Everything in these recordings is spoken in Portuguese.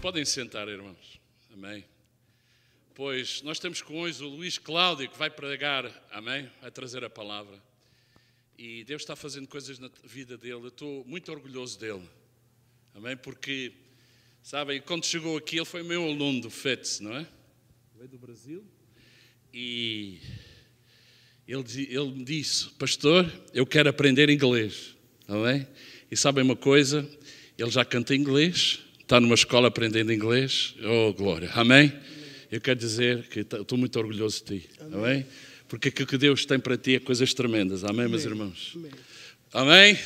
Podem sentar, irmãos. Amém. Pois nós temos com hoje o Luís Cláudio, que vai pregar, amém? Vai trazer a palavra. E Deus está fazendo coisas na vida dele. Eu estou muito orgulhoso dele. Amém? Porque, sabem, quando chegou aqui, ele foi meu aluno do FETS, não é? Veio do Brasil. E ele me disse, pastor, eu quero aprender inglês. Amém? E sabem uma coisa? Ele já canta inglês, está numa escola aprendendo inglês. Oh, glória. Amém? Eu quero dizer que estou muito orgulhoso de ti. Amém? Amém? Porque aquilo que Deus tem para ti é coisas tremendas. Amém, meus irmãos? Amém? Amém?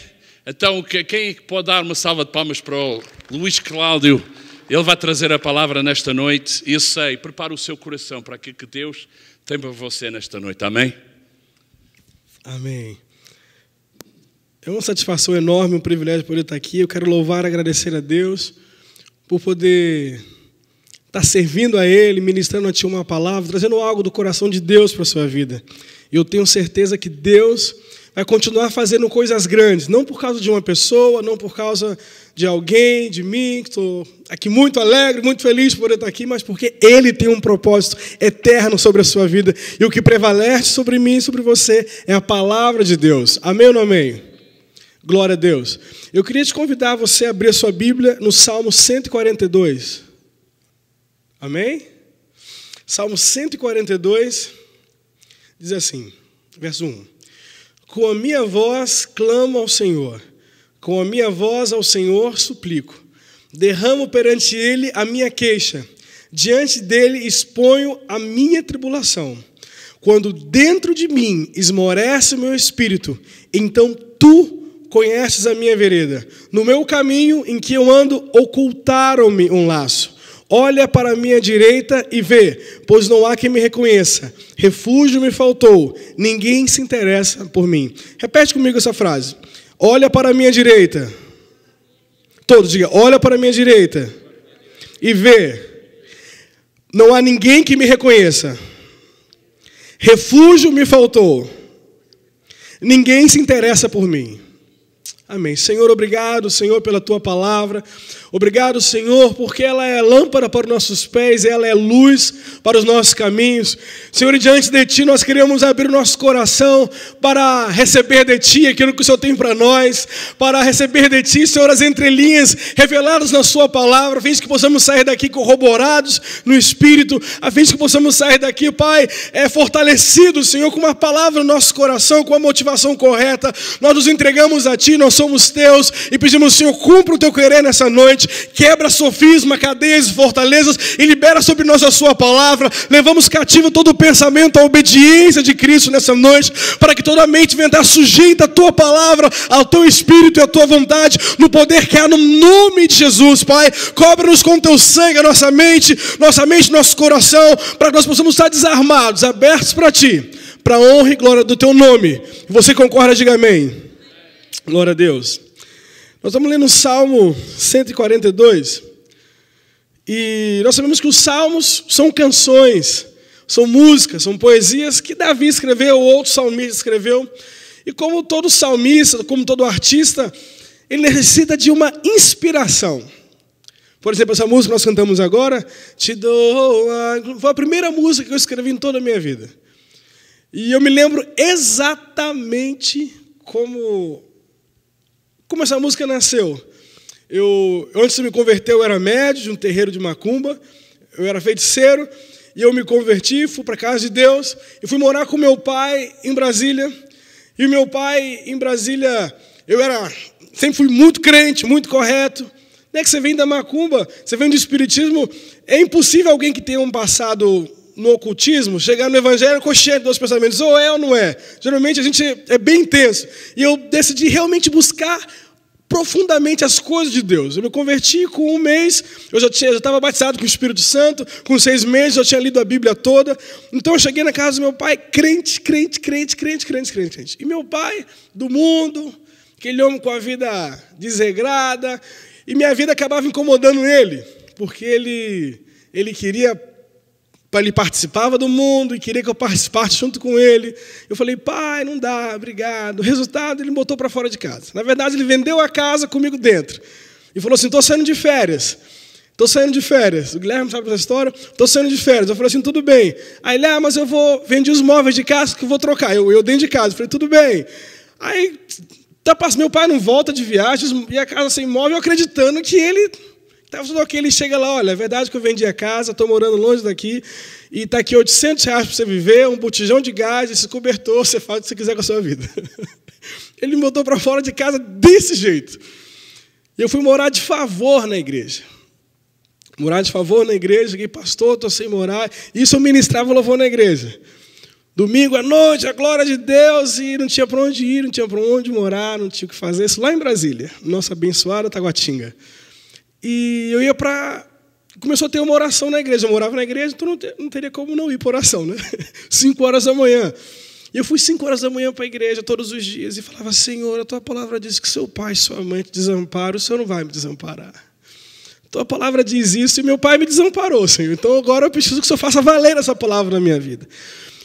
Então, quem é que pode dar uma salva de palmas para o Luís Cláudio? Ele vai trazer a palavra nesta noite. E eu sei, prepara o seu coração para aquilo que Deus tem para você nesta noite. Amém? Amém. É uma satisfação enorme, um privilégio poder estar aqui. Eu quero louvar e agradecer a Deus por poder estar servindo a Ele, ministrando a Ti uma palavra, trazendo algo do coração de Deus para a sua vida. E eu tenho certeza que Deus vai continuar fazendo coisas grandes, não por causa de uma pessoa, não por causa de alguém, de mim, que estou aqui muito alegre, muito feliz por poder estar aqui, mas porque Ele tem um propósito eterno sobre a sua vida. E o que prevalece sobre mim e sobre você é a palavra de Deus. Amém ou não amém? Glória a Deus. Eu queria te convidar a você a abrir a sua Bíblia no Salmo 142. Amém? Salmo 142 diz assim, verso 1. Com a minha voz clamo ao Senhor, com a minha voz ao Senhor suplico. Derramo perante Ele a minha queixa, diante dEle exponho a minha tribulação. Quando dentro de mim esmorece o meu espírito, então Tu conheces a minha vereda. No meu caminho em que eu ando, ocultaram-me um laço. Olha para a minha direita e vê, pois não há quem me reconheça. Refúgio me faltou, ninguém se interessa por mim. Repete comigo essa frase. Olha para a minha direita. Todos digam, olha para a minha direita e vê, não há ninguém que me reconheça. Refúgio me faltou, ninguém se interessa por mim. Amém. Senhor, obrigado, Senhor, pela Tua palavra. Obrigado, Senhor, porque ela é lâmpada para os nossos pés, ela é luz para os nossos caminhos. Senhor, e diante de Ti nós queremos abrir o nosso coração para receber de Ti aquilo que o Senhor tem para nós, para receber de Ti, Senhor, as entrelinhas reveladas na Sua palavra, a fim de que possamos sair daqui corroborados no Espírito, a fim de que possamos sair daqui, Pai, fortalecidos, Senhor, com uma palavra no nosso coração, com a motivação correta. Nós nos entregamos a Ti, nós somos Teus e pedimos, Senhor, cumpra o Teu querer nessa noite. Quebra sofisma, cadeias e fortalezas e libera sobre nós a Sua palavra. Levamos cativo todo o pensamento à obediência de Cristo nessa noite, para que toda a mente venha estar sujeita à Tua palavra, ao Teu Espírito e à Tua vontade, no poder que há no nome de Jesus, Pai. Cobre-nos com Teu sangue, a nossa mente, nosso coração, para que nós possamos estar desarmados, abertos para Ti, para a honra e glória do Teu nome. Você concorda? Diga amém. Glória a Deus. Nós estamos lendo o Salmo 142, e nós sabemos que os salmos são canções, são músicas, são poesias que Davi escreveu, ou outro salmista escreveu, e como todo salmista, como todo artista, ele necessita de uma inspiração. Por exemplo, essa música que nós cantamos agora, Te dou a... foi a primeira música que eu escrevi em toda a minha vida. E eu me lembro exatamente como essa música nasceu. Antes de me converter, eu era médio de um terreiro de macumba, eu era feiticeiro, e eu me converti, fui para a casa de Deus, e fui morar com meu pai em Brasília. E o meu pai em Brasília, sempre fui muito crente, muito correto. Não é que você vem da macumba, você vem do espiritismo, é impossível alguém que tenha um passado no ocultismo chegar no evangelho consciente dos pensamentos, ou é ou não é. Geralmente a gente é bem intenso. E eu decidi realmente buscar profundamente as coisas de Deus. Eu me converti com 1 mês, eu já estava batizado com o Espírito Santo, com 6 meses eu tinha lido a Bíblia toda. Então eu cheguei na casa do meu pai, crente. E meu pai, do mundo, aquele homem com a vida desregrada, e minha vida acabava incomodando ele, porque ele queria... Ele participava do mundo e queria que eu participasse junto com ele. Eu falei, pai, não dá, obrigado. O resultado, ele me botou para fora de casa. Na verdade, ele vendeu a casa comigo dentro. E falou assim, estou saindo de férias. estou saindo de férias. O Guilherme sabe essa história? Estou saindo de férias. Eu falei assim, tudo bem. Aí ele, mas eu vendi os móveis de casa que eu vou trocar. Eu dentro de casa. Eu falei, tudo bem. Aí, meu pai não volta de viagem, e a casa sem móvel, eu acreditando que ele estava tudo ok. Ele chega lá, olha, é verdade que eu vendi a casa, estou morando longe daqui, e está aqui R$800 para você viver, um botijão de gás, esse cobertor, você faz o que você quiser com a sua vida. Ele me botou para fora de casa desse jeito. E eu fui morar de favor na igreja. Morar de favor na igreja, cheguei, pastor, estou sem morar. Isso eu ministrava louvor na igreja. Domingo à noite, a glória de Deus, e não tinha para onde ir, não tinha para onde morar, não tinha o que fazer. Isso lá em Brasília, nossa abençoada Taguatinga. E eu ia para... Começou a ter uma oração na igreja. Eu morava na igreja, então não teria como não ir para oração, né? 5 horas da manhã. E eu fui 5 horas da manhã para a igreja todos os dias e falava, Senhor, a tua palavra diz que seu pai e sua mãe te desamparam, o Senhor não vai me desamparar. Tua palavra diz isso e meu pai me desamparou, Senhor. Então agora eu preciso que o Senhor faça valer essa palavra na minha vida.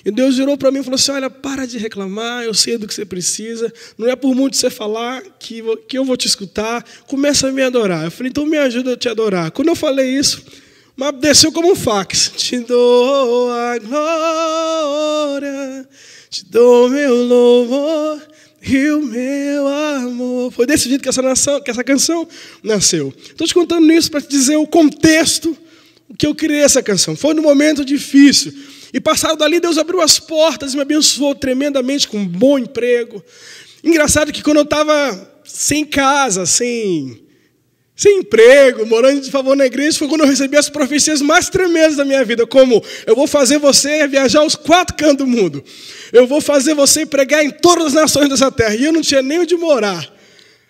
E Deus virou para mim e falou assim, olha, para de reclamar, eu sei do que você precisa, não é por muito você falar que eu vou te escutar, começa a me adorar. Eu falei, então me ajuda a te adorar. Quando eu falei isso, mas desceu como um fax. Te dou a glória, te dou meu louvor e o meu amor. Foi desse jeito que essa canção nasceu. Estou te contando isso para te dizer o contexto que eu criei essa canção. Foi num momento difícil. E passado dali, Deus abriu as portas e me abençoou tremendamente com um bom emprego. Engraçado que quando eu estava sem casa, sem emprego, morando de favor na igreja, foi quando eu recebi as profecias mais tremendas da minha vida, como eu vou fazer você viajar aos 4 cantos do mundo. Eu vou fazer você pregar em todas as nações dessa terra. E eu não tinha nem onde morar.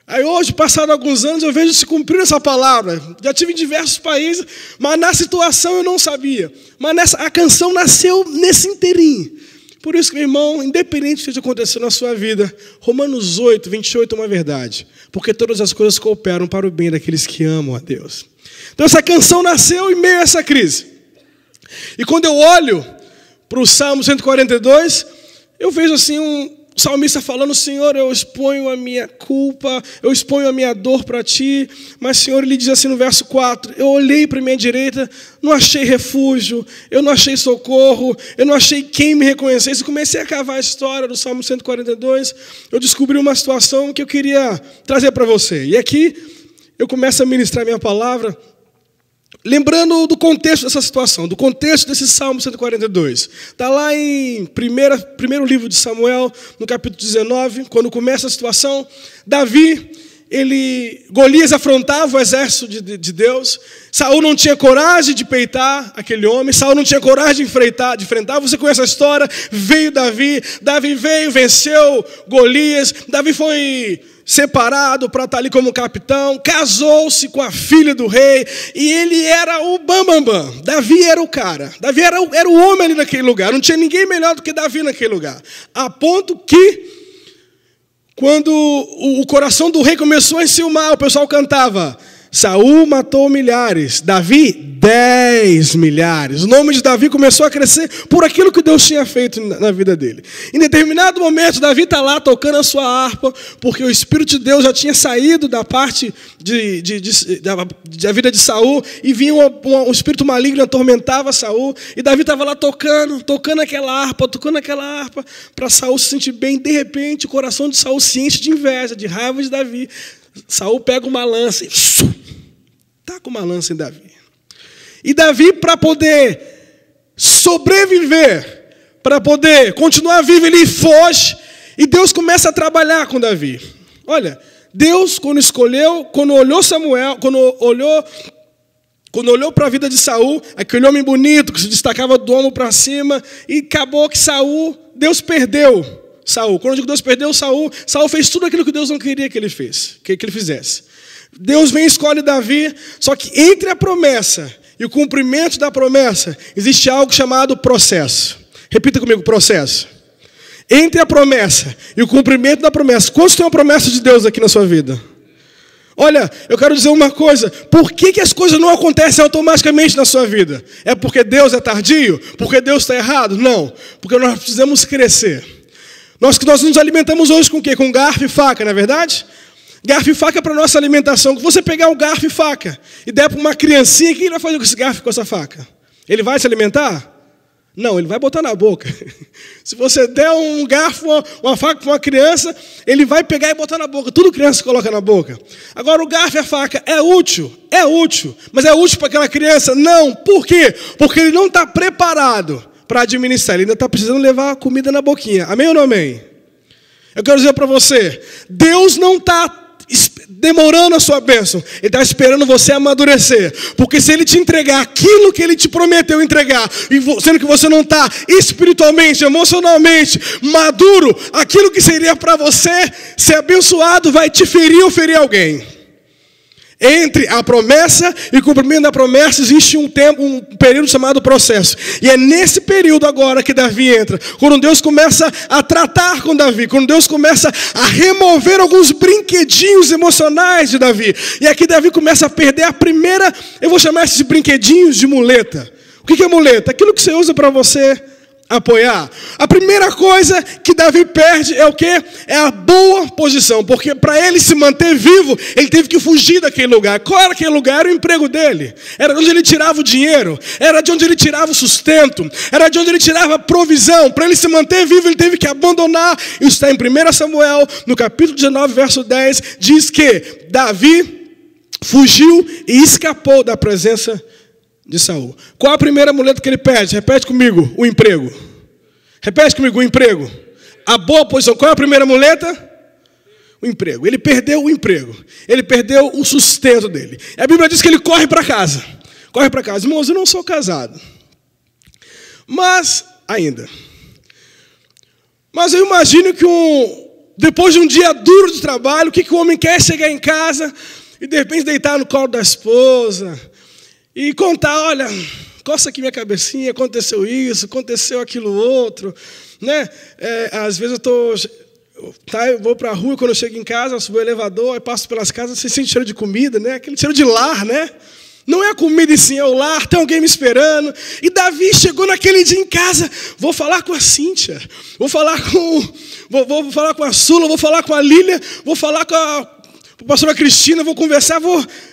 Aí hoje, passado alguns anos, eu vejo se cumprir essa palavra. Já tive em diversos países, mas na situação eu não sabia. Mas a canção nasceu nesse inteirinho. Por isso que, meu irmão, independente do que esteja acontecendo na sua vida, Romanos 8, 28 é uma verdade. Porque todas as coisas cooperam para o bem daqueles que amam a Deus. Então essa canção nasceu em meio a essa crise. E quando eu olho para o Salmo 142, eu vejo assim um salmista falando, Senhor, eu exponho a minha culpa, eu exponho a minha dor para Ti, mas, Senhor, Ele diz assim no verso 4, eu olhei para a minha direita, não achei refúgio, eu não achei socorro, eu não achei quem me reconhecesse. Comecei a cavar a história do Salmo 142, eu descobri uma situação que eu queria trazer para você. E aqui eu começo a ministrar minha palavra, lembrando do contexto dessa situação, do contexto desse Salmo 142. Está lá em primeiro livro de Samuel, no capítulo 19, quando começa a situação. Davi, Golias afrontava o exército de Deus. Saul não tinha coragem de peitar aquele homem. Saul não tinha coragem de enfrentar. Você conhece a história? Veio Davi veio, venceu Golias. Davi foi separado para estar ali como capitão, casou-se com a filha do rei, e ele era o bambambam. Davi era o cara. Davi era o homem ali naquele lugar. Não tinha ninguém melhor do que Davi naquele lugar. A ponto que, quando o coração do rei começou a enciumar, o pessoal cantava, Saul matou milhares, Davi 10 milhares. O nome de Davi começou a crescer por aquilo que Deus tinha feito na vida dele. Em determinado momento, Davi está lá tocando a sua harpa, porque o Espírito de Deus já tinha saído da parte da vida de Saul, e vinha um espírito maligno, atormentava Saul, e Davi estava lá tocando aquela harpa, para Saul se sentir bem. De repente, o coração de Saul se enche de inveja, de raiva de Davi. Saul pega uma lança e taca uma lança em Davi. E Davi, para poder sobreviver, para poder continuar vivo, ele foge. E Deus começa a trabalhar com Davi. Olha, Deus, quando olhou para a vida de Saul, aquele homem bonito que se destacava do ombro para cima, e acabou que Deus perdeu Saul. Quando eu digo Deus perdeu Saul fez tudo aquilo que Deus não queria que ele fizesse. Deus vem e escolhe Davi, só que entre a promessa e o cumprimento da promessa, existe algo chamado processo. Repita comigo, processo. Entre a promessa e o cumprimento da promessa. Quantos tem uma promessa de Deus aqui na sua vida? Olha, eu quero dizer uma coisa. Por que as coisas não acontecem automaticamente na sua vida? É porque Deus é tardio? Porque Deus está errado? Não. Porque nós precisamos crescer. Nós nos alimentamos hoje com o quê? Com garfo e faca, não é verdade? Garfo e faca é para a nossa alimentação. Se você pegar um garfo e faca e der para uma criancinha, o que ele vai fazer com esse garfo e com essa faca? Ele vai se alimentar? Não, ele vai botar na boca. Se você der um garfo, uma faca para uma criança, ele vai pegar e botar na boca. Tudo criança coloca na boca. Agora, o garfo e a faca é útil, mas é útil para aquela criança? Não. Por quê? Porque ele não está preparado para administrar. Ele ainda está precisando levar a comida na boquinha. Amém ou não amém? Eu quero dizer para você, Deus não está demorando a sua bênção. Ele está esperando você amadurecer. Porque se Ele te entregar aquilo que Ele te prometeu entregar, sendo que você não está espiritualmente, emocionalmente maduro, aquilo que seria para você ser abençoado vai te ferir ou ferir alguém. Entre a promessa e o cumprimento da promessa existe um período chamado processo. E é nesse período agora que Davi entra. Quando Deus começa a tratar com Davi. Quando Deus começa a remover alguns brinquedinhos emocionais de Davi. E aqui Davi começa a perder a primeira, eu vou chamar esses brinquedinhos de muleta. O que é muleta? Aquilo que você usa para você apoiar. A primeira coisa que Davi perde é o quê? É a boa posição, porque para ele se manter vivo, ele teve que fugir daquele lugar. Qual era aquele lugar? Era o emprego dele. Era de onde ele tirava o dinheiro, era de onde ele tirava o sustento, era de onde ele tirava a provisão. Para ele se manter vivo, ele teve que abandonar. Isso está em 1 Samuel, no capítulo 19, verso 10, diz que Davi fugiu e escapou da presença de Saul. Qual a primeira muleta que ele perde? Repete comigo, o emprego. Repete comigo, o emprego. A boa posição. Qual é a primeira muleta? O emprego. Ele perdeu o emprego. Ele perdeu o sustento dele. A Bíblia diz que ele corre para casa. Corre para casa. Irmãos, eu não sou casado. Mas, ainda. Mas eu imagino que depois de um dia duro de trabalho, o que o homem quer? Chegar em casa e de repente deitar no colo da esposa e contar, olha, coça aqui minha cabecinha, aconteceu isso, aconteceu aquilo outro, né? Às vezes eu vou para a rua, quando eu chego em casa, eu subo o elevador, eu passo pelas casas, você sente cheiro de comida, né? Aquele cheiro de lar, né? Não é a comida em si, é o lar, tem alguém me esperando. E Davi chegou naquele dia em casa, vou falar com a Cíntia, vou falar com a Sula, vou falar com a Lília, vou falar com a pastora Cristina, vou conversar,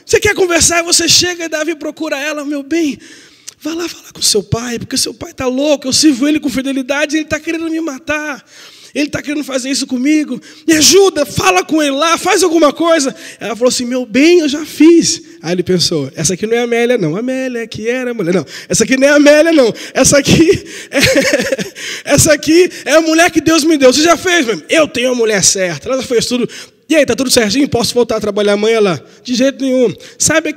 você quer conversar? Você chega e Davi procura ela, meu bem, vai lá falar com seu pai, porque seu pai está louco, eu sirvo ele com fidelidade, ele está querendo me matar, ele está querendo fazer isso comigo, me ajuda, fala com ele lá, faz alguma coisa. Ela falou assim, meu bem, eu já fiz. Aí ele pensou, essa aqui não é a Amélia não, a Amélia que era a mulher, não, essa aqui não é a Amélia não, essa aqui é a mulher que Deus me deu, você já fez? Eu tenho a mulher certa, ela já fez tudo. E aí, tá tudo certinho? Posso voltar a trabalhar amanhã lá? De jeito nenhum. Sabe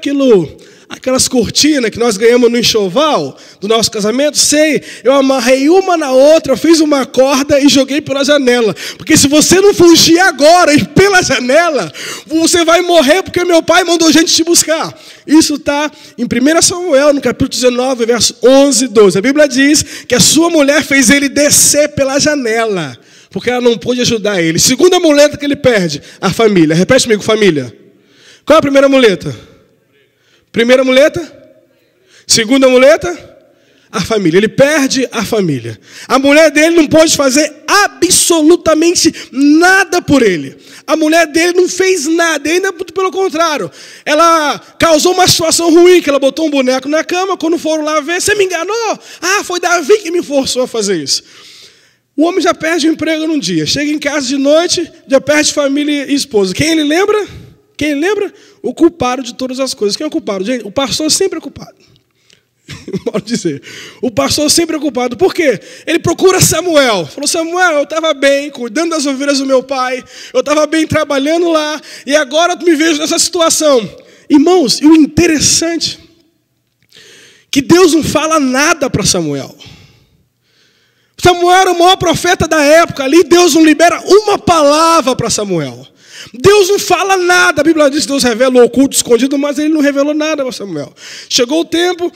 aquelas cortinas que nós ganhamos no enxoval do nosso casamento? Sei, eu amarrei uma na outra, eu fiz uma corda e joguei pela janela. Porque se você não fugir agora e pela janela, você vai morrer porque meu pai mandou gente te buscar. Isso está em 1 Samuel, no capítulo 19, verso 11 e 12. A Bíblia diz que a sua mulher fez ele descer pela janela, porque ela não pôde ajudar ele. Segunda muleta que ele perde, a família. Repete comigo, família. Qual é a primeira muleta? Primeira muleta? Segunda muleta? A família. Ele perde a família. A mulher dele não pôde fazer absolutamente nada por ele. A mulher dele não fez nada, ainda pelo contrário. Ela causou uma situação ruim, que ela botou um boneco na cama, quando foram lá ver, você me enganou? Ah, foi Davi que me forçou a fazer isso. O homem já perde o emprego num dia. Chega em casa de noite, já perde família e esposa. Quem ele lembra? Quem ele lembra? O culpado de todas as coisas. Quem é o culpado? Gente, o pastor sempre é culpado. Pode dizer. O pastor sempre é culpado. Por quê? Ele procura Samuel. Falou, Samuel, eu estava bem, cuidando das ovelhas do meu pai. Eu estava bem trabalhando lá. E agora eu me vejo nessa situação. Irmãos, e o interessante, que Deus não fala nada para Samuel. Samuel era o maior profeta da época ali, Deus não libera uma palavra para Samuel. Deus não fala nada, a Bíblia diz que Deus revela o oculto, escondido, mas ele não revelou nada para Samuel. Chegou o tempo,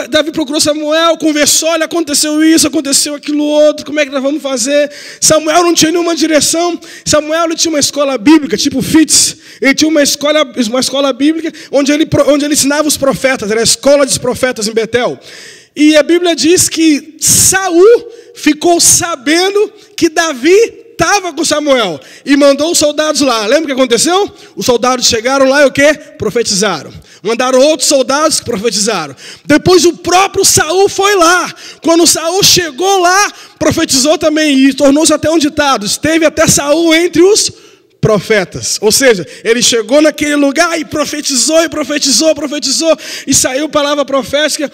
Davi procurou Samuel, conversou, olha, aconteceu isso, aconteceu aquilo outro, como é que nós vamos fazer? Samuel não tinha nenhuma direção. Samuel ele tinha uma escola bíblica, tipo FITS, ele tinha uma escola bíblica onde ele ensinava os profetas, era a escola dos profetas em Betel. E a Bíblia diz que Saul ficou sabendo que Davi estava com Samuel e mandou os soldados lá. Lembra o que aconteceu? Os soldados chegaram lá e o quê? Profetizaram. Mandaram outros soldados que profetizaram. Depois o próprio Saul foi lá. Quando Saul chegou lá, profetizou também e tornou-se até um ditado. Esteve até Saul entre os profetas. Ou seja, ele chegou naquele lugar e profetizou, e profetizou, profetizou, e saiu palavra profética.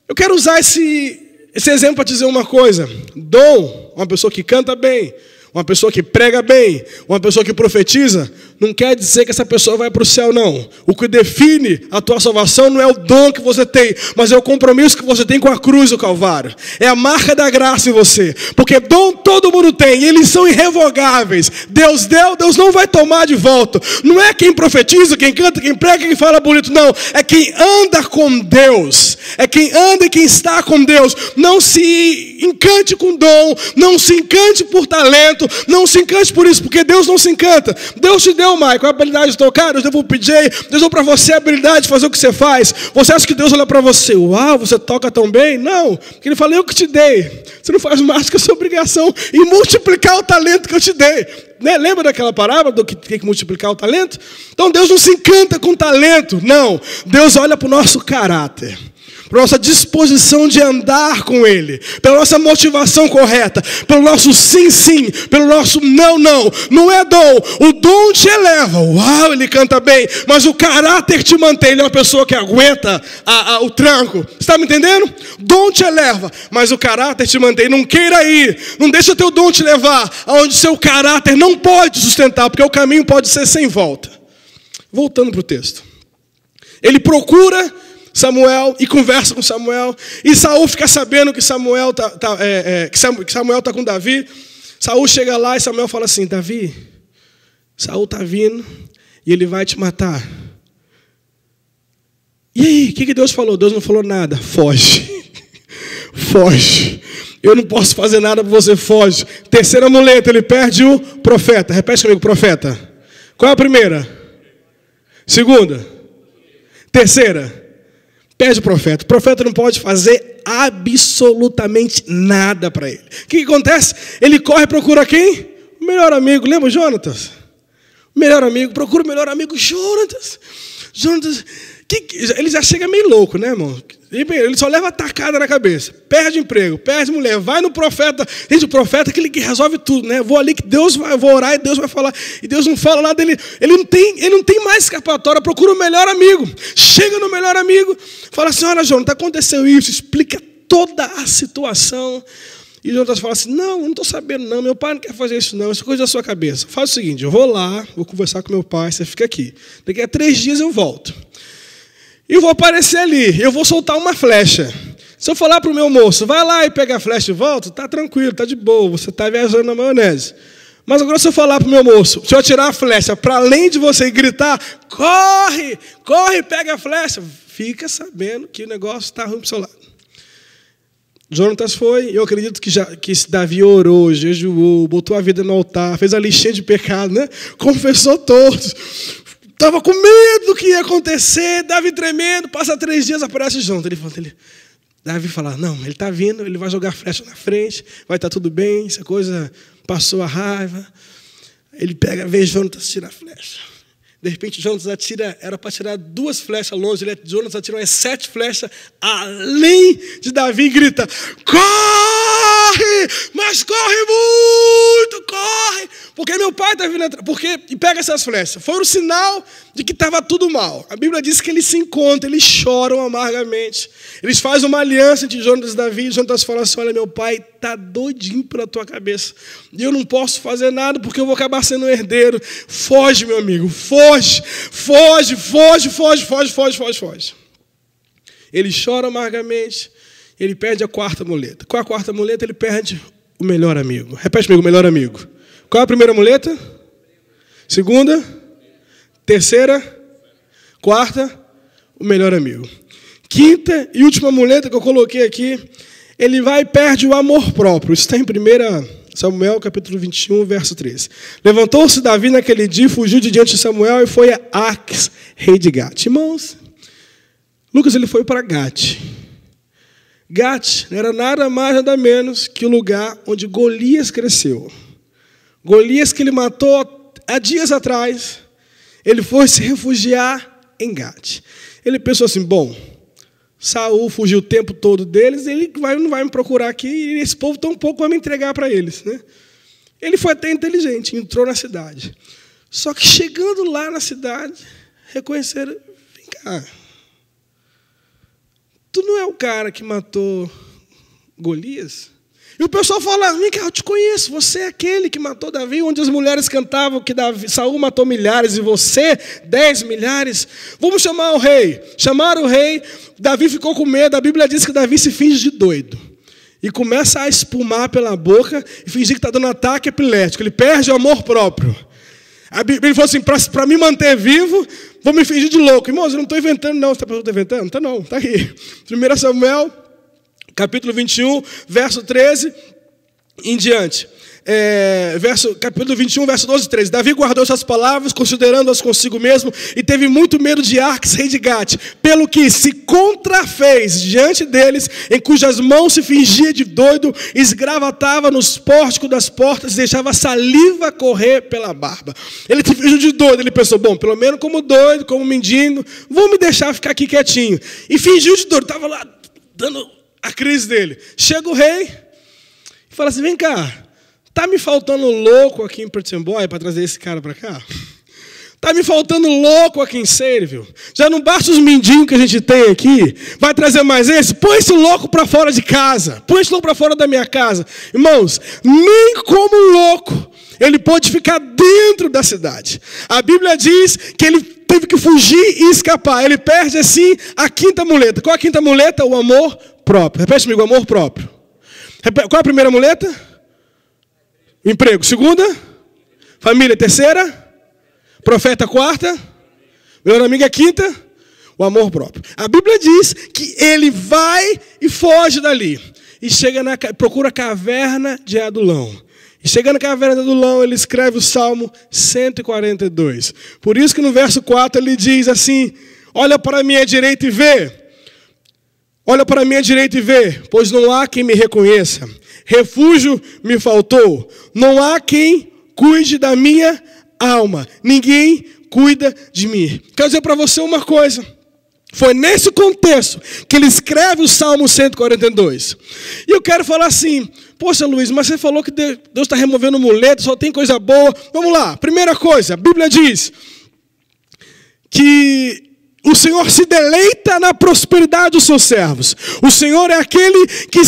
Eu quero usar esse exemplo para dizer uma coisa. Dom, uma pessoa que canta bem, uma pessoa que prega bem, uma pessoa que profetiza, não quer dizer que essa pessoa vai para o céu, não. O que define a tua salvação não é o dom que você tem, mas é o compromisso que você tem com a cruz do Calvário. É a marca da graça em você. Porque dom todo mundo tem, e eles são irrevogáveis. Deus deu, Deus não vai tomar de volta. Não é quem profetiza, quem canta, quem prega, quem fala bonito, não. É quem anda com Deus. É quem anda e quem está com Deus. Não se encante com dom, não se encante por talento, não se encante por isso, porque Deus não se encanta. Deus te deu, Michael, a habilidade de tocar, Deus deu o PJ, Deus deu para você a habilidade de fazer o que você faz. Você acha que Deus olha para você, uau, você toca tão bem? Não, porque Ele fala, eu que te dei. Você não faz mais que a sua obrigação em multiplicar o talento que eu te dei. Né? Lembra daquela parábola do que tem que multiplicar o talento? Então Deus não se encanta com talento, não. Deus olha para o nosso caráter, pela nossa disposição de andar com Ele, pela nossa motivação correta, pelo nosso sim, sim, pelo nosso não, não. Não é dom, o dom te eleva, uau, ele canta bem, mas o caráter te mantém. Ele é uma pessoa que aguenta o tranco, está me entendendo? Dom te eleva, mas o caráter te mantém. Não queira ir, não deixa o teu dom te levar aonde seu caráter não pode sustentar, porque o caminho pode ser sem volta. Voltando para o texto, ele procura Samuel e conversa com Samuel, e Saul fica sabendo que Samuel está com Davi. Saul chega lá e Samuel fala assim, Davi, Saul está vindo e ele vai te matar. E aí, o que Deus falou? Deus não falou nada. Foge. Foge. Eu não posso fazer nada por você, foge. Terceira muleta, ele perde o profeta. Repete comigo, profeta. Qual é a primeira? Segunda? Terceira? Perde o profeta. O profeta não pode fazer absolutamente nada para ele. O que acontece? Ele corre e procura quem? O melhor amigo. Lembra o Jonatas? O melhor amigo. Procura o melhor amigo, Jonatas. Jonatas. Ele já chega meio louco, né, irmão? Ele só leva tacada na cabeça. Perde emprego, perde mulher. Vai no profeta. Gente, o profeta é aquele que resolve tudo, né? Vou ali que Deus vai, vou orar e Deus vai falar. E Deus não fala nada dele. Ele não tem mais escapatória. Procura o melhor amigo. Chega no melhor amigo. Fala assim, olha, Jonatas, aconteceu isso. Explica toda a situação. E o Jonatas fala assim, não estou sabendo não. Meu pai não quer fazer isso não. Isso é coisa da sua cabeça. Faz o seguinte, eu vou lá, vou conversar com meu pai. Você fica aqui. Daqui a 3 dias eu volto. E vou aparecer ali, eu vou soltar uma flecha. Se eu falar para o meu moço, vai lá e pega a flecha e volta, está tranquilo, está de boa, você está viajando na maionese. Mas agora se eu falar para o meu moço, se eu atirar a flecha para além de você e gritar, corre, corre, pega a flecha, fica sabendo que o negócio está ruim para o seu lado. Jonatas foi, eu acredito que Davi orou, jejuou, botou a vida no altar, fez a listinha de pecado, né? Confessou todos. Estava com medo do que ia acontecer, Davi tremendo, passa 3 dias, aparece junto. Davi fala, não, ele está vindo, ele vai jogar a flecha na frente, vai estar tudo bem, essa coisa passou a raiva. Ele pega, vê Jonatas tirar a flecha. De repente, Jonatas atira, era para tirar 2 flechas longe, Jonatas atira umas 7 flechas além de Davi e grita, corre, mas corre muito, corre, porque meu pai está vindo atrás, e pega essas flechas. Foi um sinal de que estava tudo mal. A Bíblia diz que eles se encontram, eles choram amargamente. Eles fazem uma aliança entre Jonatas e Davi, e Jonatas fala assim, olha, meu pai está doidinho pela tua cabeça, e eu não posso fazer nada, porque eu vou acabar sendo um herdeiro. Foge, meu amigo, foge, foge, foge, foge, foge, foge, foge, foge. Ele chora amargamente, ele perde a 4ª muleta. Qual é a 4ª muleta? Ele perde o melhor amigo. Repete comigo, o melhor amigo. Qual é a primeira muleta? Segunda? Terceira? 4ª? O melhor amigo. 5ª e última muleta que eu coloquei aqui, ele vai e perde o amor próprio. Isso está em 1 Samuel, capítulo 21, verso 13. Levantou-se Davi naquele dia, fugiu de diante de Samuel e foi a Aques, rei de Gate. Irmãos, Lucas ele foi para Gate. Gate não era nada mais, nada menos que o lugar onde Golias cresceu. Golias, que ele matou há dias atrás, ele foi se refugiar em Gate. Ele pensou assim, bom, Saul fugiu o tempo todo deles, ele não vai me procurar aqui, e esse povo tão pouco vai me entregar para eles, né? Ele foi até inteligente, entrou na cidade. Só que chegando lá na cidade, reconheceram, vem cá, tu não é o cara que matou Golias? E o pessoal fala, vem cá, eu te conheço, você é aquele que matou Davi, onde as mulheres cantavam que Saul matou milhares e você 10 milhares. Vamos chamar o rei. Chamaram o rei, Davi ficou com medo, a Bíblia diz que Davi se finge de doido. E começa a espumar pela boca e fingir que está dando ataque epilético. Ele perde o amor próprio. Ele falou assim, para me manter vivo, vou me fingir de louco. Irmãos, eu não estou inventando não. Você está inventando? Tá não, está aqui. 1 Samuel, capítulo 21, verso 13 em diante. Capítulo 21, verso 12 e 13. Davi guardou essas palavras, considerando-as consigo mesmo, e teve muito medo de Arques, rei de Gate, pelo que se contrafez diante deles, em cujas mãos se fingia de doido, esgravatava nos pórticos das portas, e deixava saliva correr pela barba. Ele se fingiu de doido, ele pensou, bom, pelo menos como doido, como mendigo, vou me deixar ficar aqui quietinho. E fingiu de doido, estava lá dando a crise dele. Chega o rei e fala assim, vem cá, tá me faltando louco aqui em Pretzenboy para trazer esse cara para cá? Tá me faltando louco aqui em Sayreville? Já não basta os mendigos que a gente tem aqui? Vai trazer mais esse? Põe esse louco para fora de casa. Põe esse louco para fora da minha casa. Irmãos, nem como louco ele pôde ficar dentro da cidade. A Bíblia diz que ele teve que fugir e escapar. Ele perde assim a quinta muleta. Qual a quinta muleta? O amor próprio. Repete comigo, amor próprio. Qual a primeira muleta? Emprego. Segunda? Família. Terceira? Profeta. Quarta? Melhor amigo é quinta? O amor próprio. A Bíblia diz que ele vai e foge dali. E procura a caverna de Adulão. E chegando na caverna de Adulão, ele escreve o Salmo 142. Por isso que no verso 4 ele diz assim, olha para a minha direita e vê. Olha para a minha direita e vê, pois não há quem me reconheça. Refúgio me faltou. Não há quem cuide da minha alma. Ninguém cuida de mim. Quero dizer para você uma coisa. Foi nesse contexto que ele escreve o Salmo 142. E eu quero falar assim, poxa Luiz, mas você falou que Deus está removendo muleta, só tem coisa boa. Vamos lá, primeira coisa, a Bíblia diz que o Senhor se deleita na prosperidade dos seus servos. O Senhor é aquele que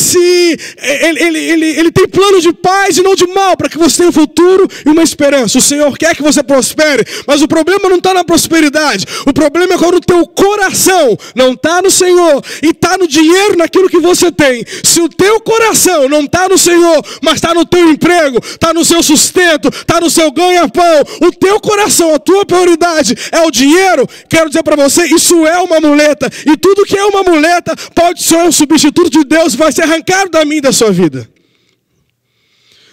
ele tem plano de paz e não de mal, para que você tenha um futuro e uma esperança. O Senhor quer que você prospere, mas o problema não está na prosperidade. O problema é quando o teu coração não está no Senhor e está no dinheiro, naquilo que você tem. Se o teu coração não está no Senhor, mas está no teu emprego, está no seu sustento, está no seu ganha-pão, o teu coração, a tua prioridade é o dinheiro, quero dizer para você, isso é uma muleta. E tudo que é uma muleta pode ser um substituto de Deus e vai ser arrancado da minha e da sua vida.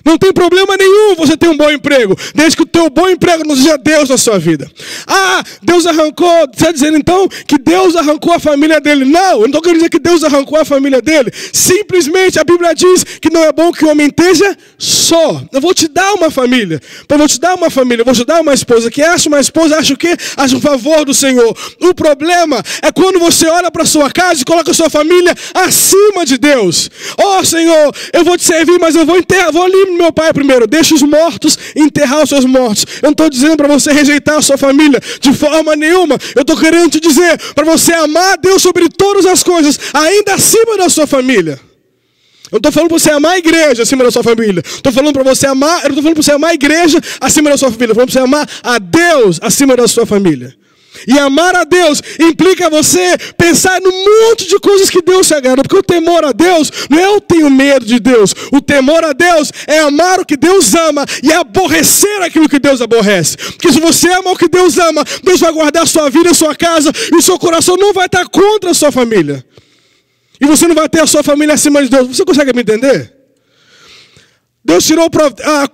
Não tem problema nenhum você ter um bom emprego, desde que o teu bom emprego não seja Deus na sua vida. Ah, Deus arrancou, você está dizendo então que Deus arrancou a família dele? Não, eu não estou querendo dizer que Deus arrancou a família dele. Simplesmente a Bíblia diz que não é bom que o homem esteja só. Eu vou te dar uma família, eu vou te dar uma esposa. Quem acha uma esposa, acha o quê? Acha um favor do Senhor. O problema é quando você olha para a sua casa e coloca a sua família acima de Deus. Oh Senhor, eu vou te servir, mas eu vou ali meu pai primeiro, deixa os mortos enterrar os seus mortos. Eu não estou dizendo para você rejeitar a sua família de forma nenhuma. Eu estou querendo te dizer para você amar a Deus sobre todas as coisas, ainda acima da sua família. Eu não estou falando para você amar a igreja acima da sua família. Estou falando para você amar, eu não estou falando para você amar a igreja acima da sua família. Estou falando para você amar a Deus acima da sua família. E amar a Deus implica você pensar num monte de coisas que Deus se agrada. Porque o temor a Deus não é eu tenho medo de Deus. O temor a Deus é amar o que Deus ama e aborrecer aquilo que Deus aborrece. Porque se você ama o que Deus ama, Deus vai guardar a sua vida, a sua casa, e o seu coração não vai estar contra a sua família. E você não vai ter a sua família acima de Deus. Você consegue me entender? Deus tirou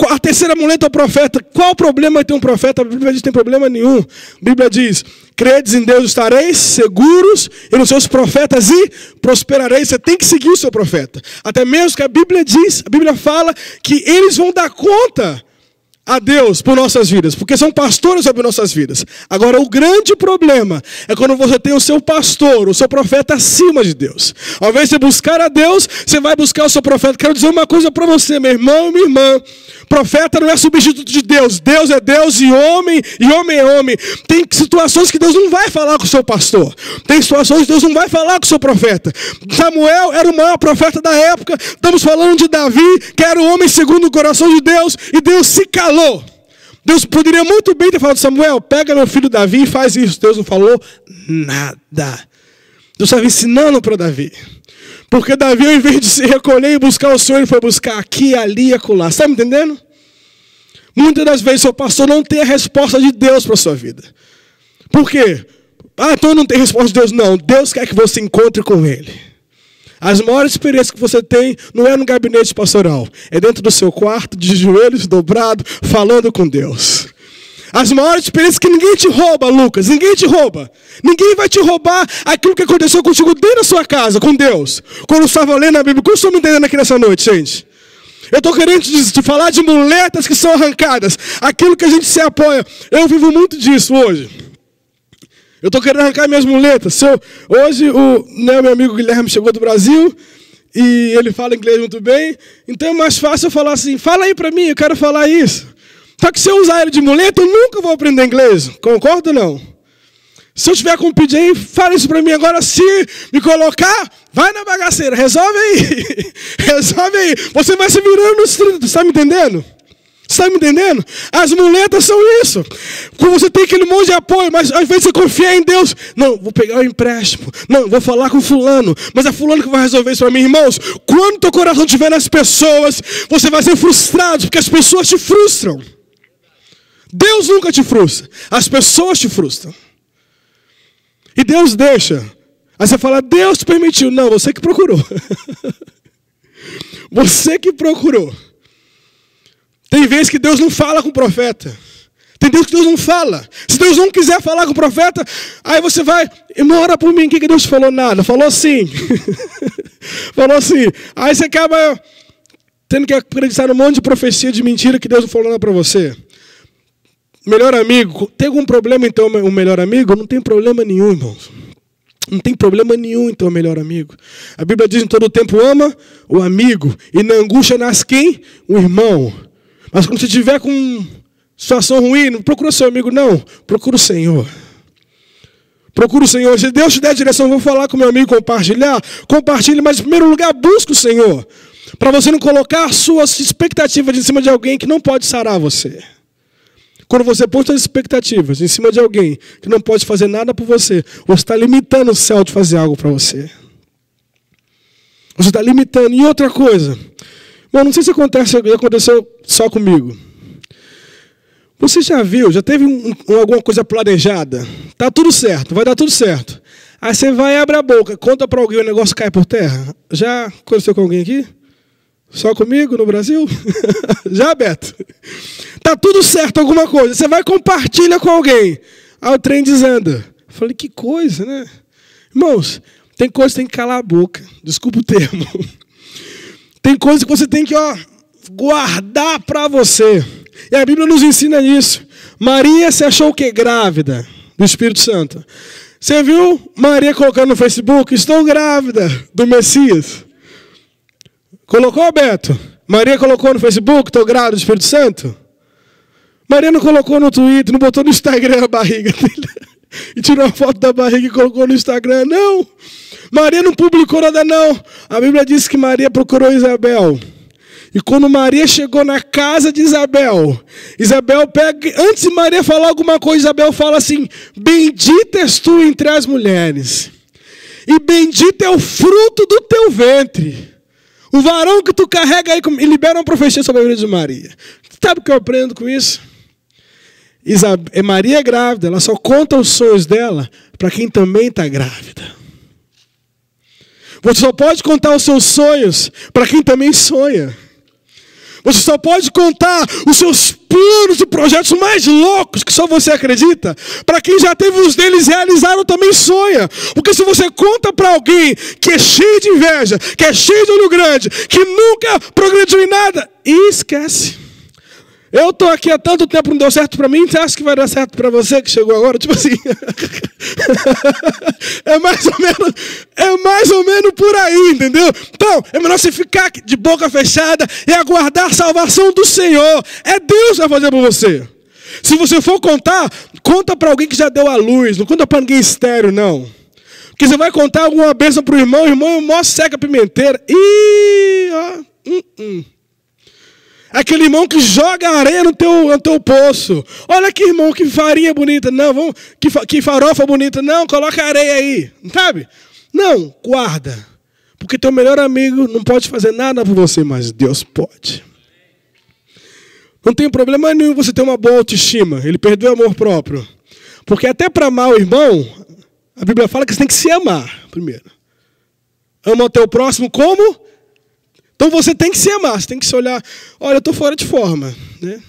a terceira muleta ao profeta. Qual o problema de ter um profeta? A Bíblia diz que não tem problema nenhum. A Bíblia diz, credes em Deus, estareis seguros, e nos seus profetas e prosperareis. Você tem que seguir o seu profeta. Até mesmo que a Bíblia diz, a Bíblia fala que eles vão dar conta a Deus por nossas vidas, porque são pastores sobre nossas vidas. Agora, o grande problema é quando você tem o seu pastor, o seu profeta acima de Deus. Ao invés de você buscar a Deus, você vai buscar o seu profeta. Quero dizer uma coisa para você, meu irmão e minha irmã. Profeta não é substituto de Deus. Deus é Deus e homem é homem. Tem situações que Deus não vai falar com o seu pastor. Tem situações que Deus não vai falar com o seu profeta. Samuel era o maior profeta da época. Estamos falando de Davi, que era o homem segundo o coração de Deus, e Deus se calou. Deus poderia muito bem ter falado: Samuel, pega meu filho Davi e faz isso. Deus não falou nada. Deus estava ensinando para Davi. Porque Davi, ao invés de se recolher e buscar o Senhor, ele foi buscar aqui, ali e acolá. Está me entendendo? Muitas das vezes seu pastor não tem a resposta de Deus para a sua vida. Por quê? Então não tem resposta de Deus. Não, Deus quer que você encontre com Ele. As maiores experiências que você tem não é no gabinete pastoral. É dentro do seu quarto, de joelhos dobrados, falando com Deus. As maiores experiências que ninguém te rouba, Lucas. Ninguém te rouba. Ninguém vai te roubar aquilo que aconteceu contigo dentro da sua casa, com Deus. Quando eu estava lendo a Bíblia. Como estou me entendendo aqui nessa noite, gente? Eu estou querendo te falar de muletas que são arrancadas. Aquilo que a gente se apoia. Eu vivo muito disso hoje. Eu estou querendo arrancar minhas muletas. Hoje meu amigo Guilherme chegou do Brasil e ele fala inglês muito bem. Então é mais fácil eu falar assim: fala aí para mim, eu quero falar isso. Só que se eu usar ele de muleta, eu nunca vou aprender inglês. Concorda ou não? Se eu tiver com um pedido aí, fala isso para mim. Agora, se me colocar, vai na bagaceira. Resolve aí. Resolve aí. Você vai se virando nos 30. Você está me entendendo? Você está me entendendo? As muletas são isso. Quando você tem aquele monte de apoio, mas ao invés de você confiar em Deus, não, vou pegar o empréstimo. Não, vou falar com fulano. Mas é fulano que vai resolver isso para mim. Irmãos, quando teu coração estiver nas pessoas, você vai ser frustrado, porque as pessoas te frustram. Deus nunca te frustra. As pessoas te frustram. E Deus deixa. Aí você fala: Deus te permitiu. Não, você que procurou. Você que procurou. Tem vezes que Deus não fala com o profeta. Tem vezes que Deus não fala. Se Deus não quiser falar com o profeta, aí você vai: irmão, ora por mim. O que Deus falou? Nada. Falou assim. Falou assim. Aí você acaba tendo que acreditar num monte de profecia de mentira que Deus não falou nada para você. Melhor amigo, tem algum problema então o melhor amigo? Não tem problema nenhum, irmãos. Não tem problema nenhum então o melhor amigo. A Bíblia diz: em todo tempo ama o amigo, e na angústia nasce quem? O irmão. Mas quando você estiver com situação ruim, não procura seu amigo, não. Procura o Senhor. Procura o Senhor. Se Deus te der a direção, vou falar com meu amigo, compartilhar. Compartilhe, mas em primeiro lugar, busca o Senhor. Para você não colocar suas expectativas em cima de alguém que não pode sarar você. Quando você põe suas expectativas em cima de alguém que não pode fazer nada por você, você está limitando o céu de fazer algo para você. Você está limitando. E outra coisa, bom, não sei se aconteceu só comigo. Você já viu, já teve alguma coisa planejada? Tá tudo certo, vai dar tudo certo. Aí você vai e abre a boca, conta para alguém, o negócio cai por terra. Já aconteceu com alguém aqui? Só comigo no Brasil? Já, Beto? Tá tudo certo alguma coisa. Você vai e compartilha com alguém. Aí o trem desanda. Eu falei: que coisa, né? Irmãos, tem coisa que tem que calar a boca. Desculpa o termo. Tem coisa que você tem que guardar para você. E a Bíblia nos ensina isso. Maria se achou o quê? Grávida do Espírito Santo. Você viu Maria colocando no Facebook: estou grávida do Messias? Colocou, Beto? Maria colocou no Facebook: estou grávida do Espírito Santo? Maria não colocou no Twitter, não botou no Instagram a barriga dele e tirou a foto da barriga e colocou no Instagram, não. Maria não publicou nada, não. A Bíblia diz que Maria procurou Isabel. E quando Maria chegou na casa de Isabel, Isabel pega, antes de Maria falar alguma coisa, Isabel fala assim: bendita és tu entre as mulheres, e bendito é o fruto do teu ventre. O varão que tu carrega aí, e libera uma profecia sobre a vida de Maria. Sabe o que eu aprendo com isso? Maria é grávida, ela só conta os sonhos dela para quem também está grávida. Você só pode contar os seus sonhos para quem também sonha. Você só pode contar os seus planos e projetos mais loucos que só você acredita para quem já teve os deles realizados também sonha. Porque se você conta para alguém que é cheio de inveja, que é cheio de olho grande, que nunca progrediu em nada, e esquece. Eu estou aqui há tanto tempo, não deu certo para mim, você acha que vai dar certo para você que chegou agora? Tipo assim, é mais ou menos por aí, entendeu? Então, é melhor você ficar de boca fechada e aguardar a salvação do Senhor. É Deus que vai fazer por você. Se você for contar, conta para alguém que já deu a luz, não conta para ninguém estéreo, não. Porque você vai contar alguma bênção para o irmão mó seca pimenteira. Aquele irmão que joga areia no teu poço. Olha que irmão, que farinha bonita. Não, que farofa bonita. Não, coloca areia aí. Sabe? Não, guarda. Porque teu melhor amigo não pode fazer nada por você, mas Deus pode. Não tem problema nenhum você ter uma boa autoestima. Ele perdeu o amor próprio. Porque até para amar o irmão, a Bíblia fala que você tem que se amar primeiro. Ama o teu próximo como? Então você tem que se amar, você tem que se olhar. Olha, eu estou fora de forma, né?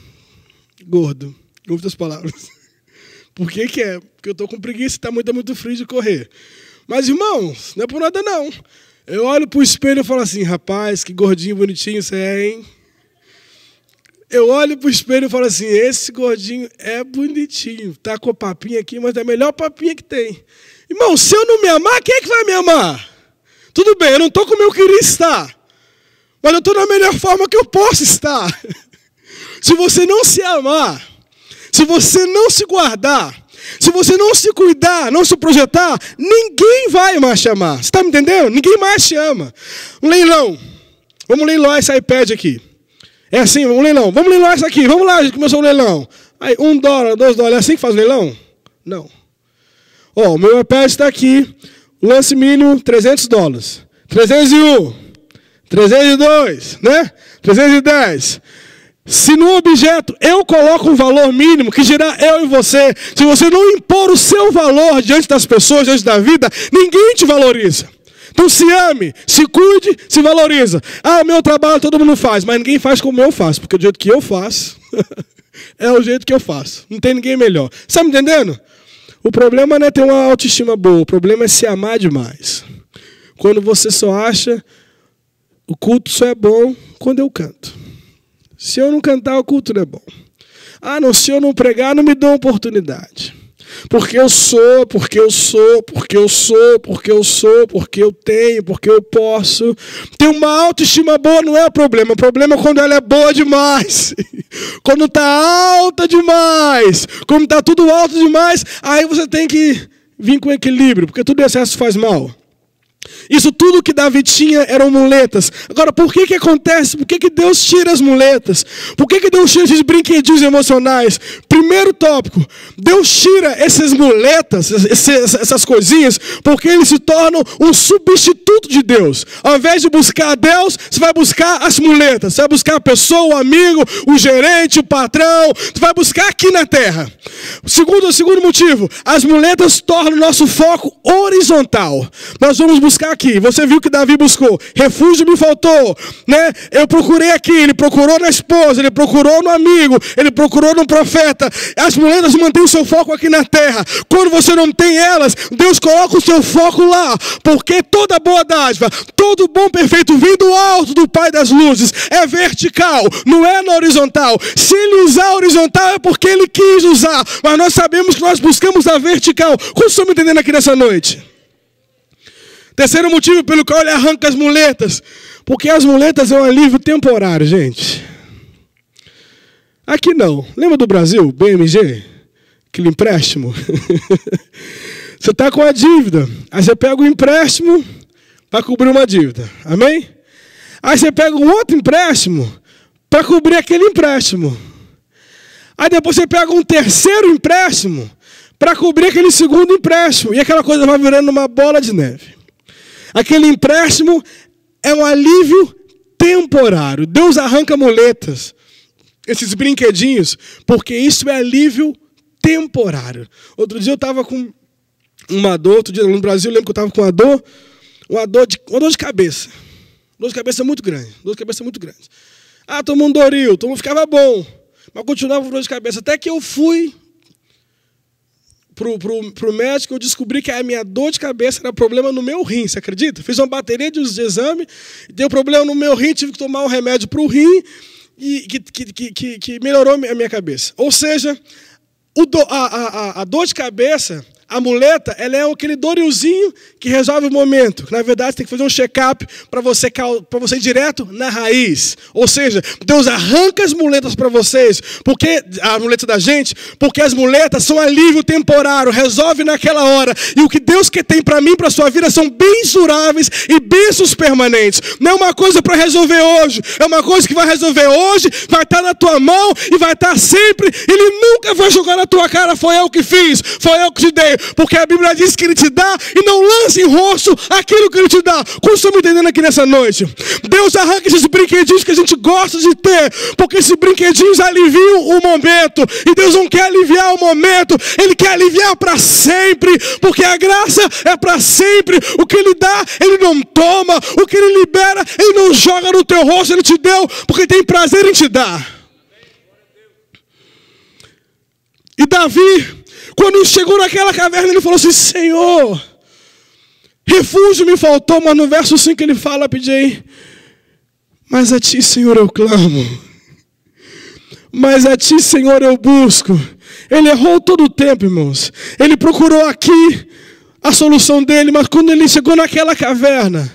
Gordo, em outras palavras. Por que que é? Porque eu estou com preguiça, está muito frio de correr. Mas, irmãos, não é por nada não. Eu olho para o espelho e falo assim, rapaz, que gordinho bonitinho você é, hein? Eu olho para o espelho e falo assim, esse gordinho é bonitinho. Tá com a papinha aqui, mas é a melhor papinha que tem. Irmão, se eu não me amar, quem é que vai me amar? Tudo bem, eu não estou como eu queria estar. Mas eu estou na melhor forma que eu posso estar. Se você não se amar, se você não se guardar, se você não se cuidar, não se projetar, ninguém vai mais te amar. Você está me entendendo? Ninguém mais te ama. Um leilão. Vamos leiloar esse iPad aqui. É assim, um leilão. Vamos leiloar isso aqui. Vamos lá, a gente começou o leilão. Aí, $1, $2. É assim que faz o leilão? Não. Ó, o meu iPad está aqui. Lance mínimo, $300. 301. 302, né? 310. Se no objeto eu coloco um valor mínimo, que dirá eu e você, se você não impor o seu valor diante das pessoas, diante da vida, ninguém te valoriza. Então se ame, se cuide, se valoriza. Ah, o meu trabalho todo mundo faz, mas ninguém faz como eu faço, porque o jeito que eu faço é o jeito que eu faço. Não tem ninguém melhor. Está me entendendo? O problema não é ter uma autoestima boa, o problema é se amar demais. Quando você só acha... O culto só é bom quando eu canto. Se eu não cantar, o culto não é bom. Ah, não, se eu não pregar, não me dão oportunidade. Porque eu sou, porque eu sou, porque eu sou, porque eu sou, porque eu tenho, porque eu posso. Ter uma autoestima boa não é problema. O problema é quando ela é boa demais. Quando está alta demais. Quando está tudo alto demais, aí você tem que vir com equilíbrio, porque tudo excesso faz mal. Isso tudo que Davi tinha eram muletas. Agora, por que acontece? Por que Deus tira as muletas? Por que Deus tira esses brinquedinhos emocionais? Primeiro tópico, Deus tira essas muletas, essas coisinhas, porque eles se tornam um substituto de Deus. Ao invés de buscar a Deus, você vai buscar as muletas. Você vai buscar a pessoa, o amigo, o gerente, o patrão. Você vai buscar aqui na terra. Segundo motivo, as muletas tornam o nosso foco horizontal. Nós vamos buscar aqui. Você viu que Davi buscou. Refúgio me faltou, né? Eu procurei aqui. Ele procurou na esposa, ele procurou no amigo, ele procurou no profeta. As muletas mantêm o seu foco aqui na terra. Quando você não tem elas, Deus coloca o seu foco lá. Porque toda boa dádiva, todo bom perfeito vem do alto do Pai das luzes. É vertical, não é na horizontal. Se ele usar a horizontal é porque ele quis usar. Mas nós sabemos que nós buscamos a vertical. Como estão me entendendo aqui nessa noite? Terceiro motivo pelo qual ele arranca as muletas. Porque as muletas é um alívio temporário, gente. Aqui não. Lembra do Brasil? BMG? Aquele empréstimo? Você está com a dívida. Aí você pega o empréstimo para cobrir uma dívida. Amém? Aí você pega um outro empréstimo para cobrir aquele empréstimo. Aí depois você pega um terceiro empréstimo para cobrir aquele segundo empréstimo. E aquela coisa vai virando uma bola de neve. Aquele empréstimo é um alívio temporário. Deus arranca muletas, esses brinquedinhos, porque isso é alívio temporário. Outro dia eu estava com uma dor, outro dia no Brasil eu lembro que eu estava com uma dor de cabeça. Dor de cabeça muito grande. Ah, tomou um Doril, ficava bom. Mas continuava com dor de cabeça. Até que eu fui pro médico, eu descobri que a minha dor de cabeça era problema no meu rim, você acredita? Fiz uma bateria de exame, deu problema no meu rim, tive que tomar um remédio para o rim, que melhorou a minha cabeça. Ou seja, a dor de cabeça, a muleta, ela é aquele dorilzinho que resolve o momento. Na verdade, você tem que fazer um check-up para você ir direto na raiz. Ou seja, Deus arranca as muletas para vocês, porque a muleta da gente, porque as muletas são alívio temporário, resolve naquela hora. E o que Deus tem para mim, para a sua vida, são bens duráveis e bênçãos permanentes. Não é uma coisa para resolver hoje, é uma coisa que vai resolver hoje, vai estar na tua mão e vai estar sempre. Ele nunca vai jogar na tua cara, foi eu que fiz, foi eu que te dei. Porque a Bíblia diz que Ele te dá e não lança em rosto aquilo que Ele te dá. Como estão me entendendo aqui nessa noite? Deus arranca esses brinquedinhos que a gente gosta de ter, porque esses brinquedinhos aliviam o momento. E Deus não quer aliviar o momento, Ele quer aliviar para sempre, porque a graça é para sempre. O que Ele dá, Ele não toma. O que Ele libera, Ele não joga no teu rosto. Ele te deu porque tem prazer em te dar. E Davi, quando chegou naquela caverna, ele falou assim: Senhor, refúgio me faltou. Mas no verso 5 ele fala, PJ, mas a ti, Senhor, eu clamo. Mas a ti, Senhor, eu busco. Ele errou todo o tempo, irmãos. Ele procurou aqui a solução dele, mas quando ele chegou naquela caverna,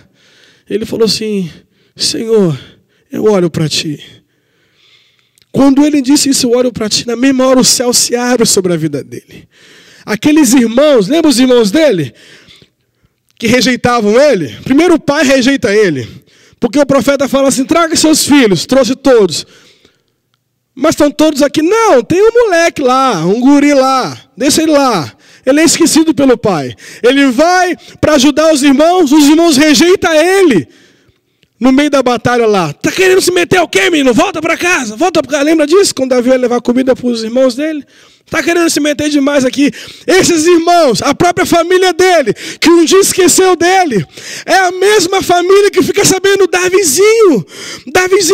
ele falou assim: Senhor, eu olho para ti. Quando ele disse isso, eu olho para ti, na mesma hora o céu se abre sobre a vida dele. Aqueles irmãos, lembra os irmãos dele? Que rejeitavam ele? Primeiro o pai rejeita ele. Porque o profeta fala assim: traga seus filhos, trouxe todos. Mas estão todos aqui? Não, tem um moleque lá, um guri lá, deixa ele lá. Ele é esquecido pelo pai. Ele vai para ajudar os irmãos rejeitam ele. No meio da batalha lá, tá querendo se meter o quê, menino? Volta para casa, volta para casa. Lembra disso? Quando Davi ia levar comida para os irmãos dele? Está querendo se meter demais aqui. Esses irmãos, a própria família dele, que um dia esqueceu dele, é a mesma família que fica sabendo: Davizinho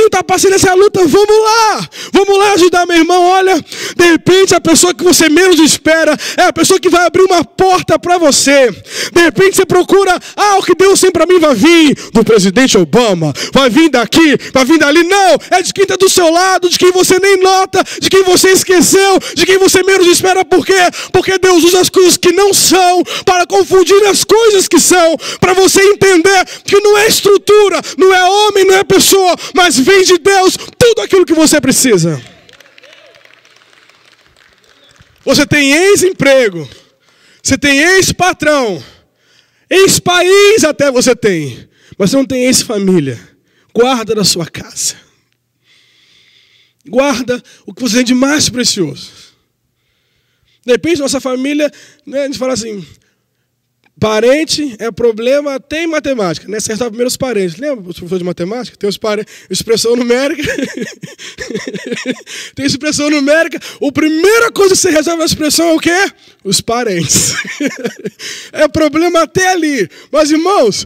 está passando essa luta, vamos lá ajudar meu irmão. Olha, de repente a pessoa que você menos espera é a pessoa que vai abrir uma porta para você. De repente você procura: o que Deus tem para mim vai vir do presidente Obama, vai vir daqui, vai vir dali. Não, é de quem está do seu lado, de quem você nem nota, de quem você esqueceu, de quem você menos espera. Por quê? Porque Deus usa as coisas que não são para confundir as coisas que são, para você entender que não é estrutura, não é homem, não é pessoa, mas vem de Deus tudo aquilo que você precisa. Você tem ex-emprego, você tem ex-patrão, ex-país até você tem, mas você não tem ex-família. Guarda na sua casa. Guarda o que você tem de mais precioso. De repente, nossa família, né, a gente fala assim: parente é problema até em matemática. Né? Você resolve primeiro os parentes. Lembra o professor de matemática? Tem os parentes, expressão numérica. Tem expressão numérica. A primeira coisa que você resolve na expressão é o quê? Os parentes. É problema até ali. Mas, irmãos,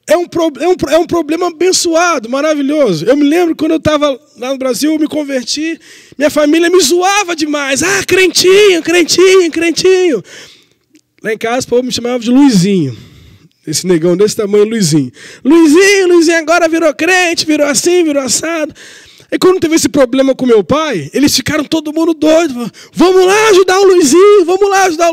é um problema abençoado, maravilhoso. Eu me lembro quando eu estava lá no Brasil, eu me converti, minha família me zoava demais. Crentinho. Lá em casa, o povo me chamava de Luizinho. Esse negão desse tamanho, Luizinho. Luizinho agora virou crente, virou assim, virou assado. E quando teve esse problema com meu pai, eles ficaram todo mundo doido. Vamos lá ajudar o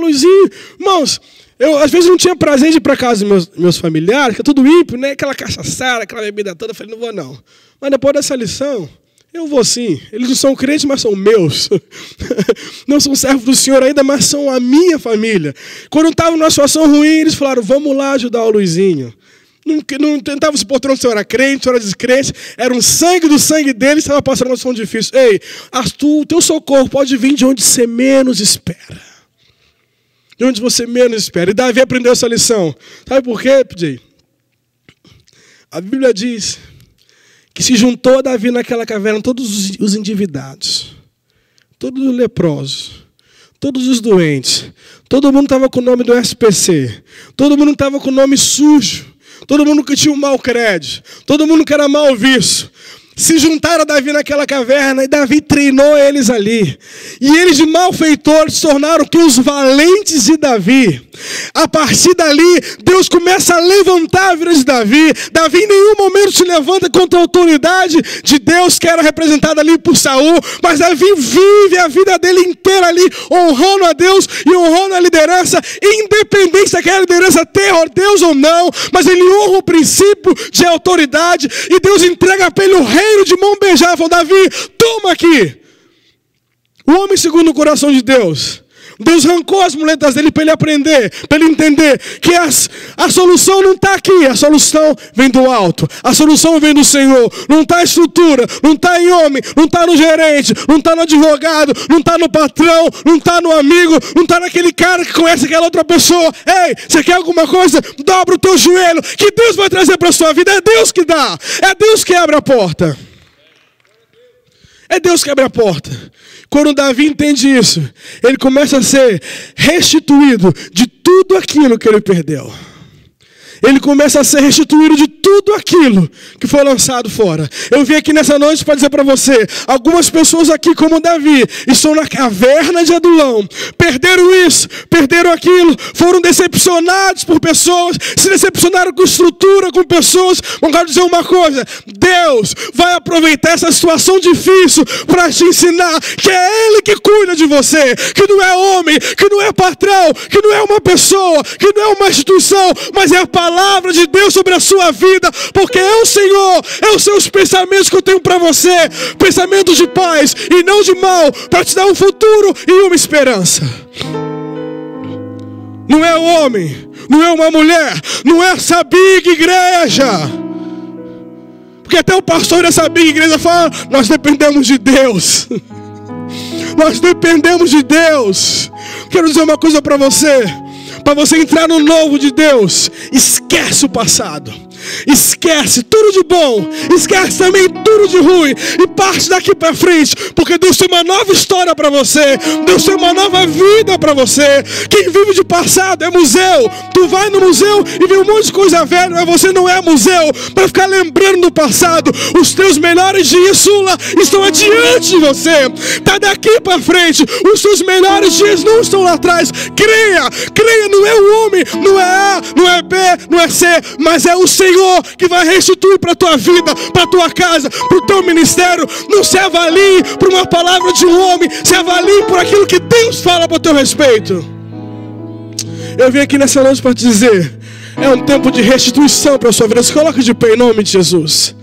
Luizinho. Irmãos, eu às vezes não tinha prazer de ir para casa dos meus familiares, que é tudo ímpio, né? Aquela cachaçada, aquela bebida toda. Eu falei: não vou não. Mas depois dessa lição, eu vou sim. Eles não são crentes, mas são meus. Não são servos do Senhor ainda, mas são a minha família. Quando eu estava numa situação ruim, eles falaram: vamos lá ajudar o Luizinho. Não tentava se portar se eu era crente, se eu era descrente. Era um sangue do sangue deles, estava passando uma situação difícil. Ei, o teu socorro pode vir de onde você menos espera. De onde você menos espera. E Davi aprendeu essa lição. Sabe por quê, PJ? A Bíblia diz que se juntou a Davi naquela caverna todos os endividados, todos os leprosos, todos os doentes. Todo mundo estava com o nome do SPC. Todo mundo estava com o nome sujo. Todo mundo que tinha um mau crédito. Todo mundo que era mal visto. se juntaram a Davi naquela caverna e Davi treinou eles ali. E eles de malfeitores se tornaram que os valentes de Davi. A partir dali, Deus começa a levantar a vida de Davi. Davi em nenhum momento se levanta contra a autoridade de Deus que era representada ali por Saul. Mas Davi vive a vida dele inteira ali, honrando a Deus e honrando a liderança, independente daquela liderança ter Deus ou não. Mas ele honra o princípio de autoridade e Deus entrega para ele o reino de mão beijada. Falou: Davi, toma aqui. O homem segundo o coração de Deus. Deus arrancou as muletas dele para ele aprender, para ele entender que a solução não está aqui, a solução vem do alto, a solução vem do Senhor. Não está em estrutura, não está em homem, não está no gerente, não está no advogado, não está no patrão, não está no amigo, não está naquele cara que conhece aquela outra pessoa. Ei, você quer alguma coisa? Dobra o teu joelho, que Deus vai trazer para a sua vida. É Deus que dá, é Deus que abre a porta. É Deus que abre a porta. Quando Davi entende isso, ele começa a ser restituído de tudo aquilo que ele perdeu. Ele começa a ser restituído de tudo aquilo que foi lançado fora. Eu vim aqui nessa noite para dizer para você, algumas pessoas aqui como Davi, estão na caverna de Adulão, perderam isso, perderam aquilo, foram decepcionados por pessoas, se decepcionaram com estrutura, com pessoas. Mas quero dizer uma coisa, Deus vai aproveitar essa situação difícil para te ensinar que é Ele que cuida de você, que não é homem, que não é patrão, que não é uma pessoa, que não é uma instituição, mas é a palavra de Deus sobre a sua vida, porque é o Senhor, é os seus pensamentos que eu tenho para você, pensamentos de paz e não de mal, para te dar um futuro e uma esperança. Não é homem, não é uma mulher, não é essa big igreja, porque até o pastor dessa big igreja fala: nós dependemos de Deus. Nós dependemos de Deus. Quero dizer uma coisa para você. Para você entrar no novo de Deus, esquece o passado. Esquece tudo de bom, esquece também tudo de ruim e parte daqui para frente, porque Deus tem uma nova história para você. Deus tem uma nova vida para você. Quem vive de passado é museu. Tu vai no museu e vê um monte de coisa velha, mas você não é museu para ficar lembrando do passado. Os teus melhores dias, Sula, estão adiante de você. Tá daqui para frente. Os seus melhores dias não estão lá atrás. Creia, creia, não é o homem, não é A, não é B, não é C, mas é o Senhor que vai restituir para a tua vida, para a tua casa, para o teu ministério. Não se avalie por uma palavra de um homem, se avalie por aquilo que Deus fala para o teu respeito. Eu vim aqui nessa noite para te dizer, é um tempo de restituição para a sua vida. Se coloque de pé em nome de Jesus.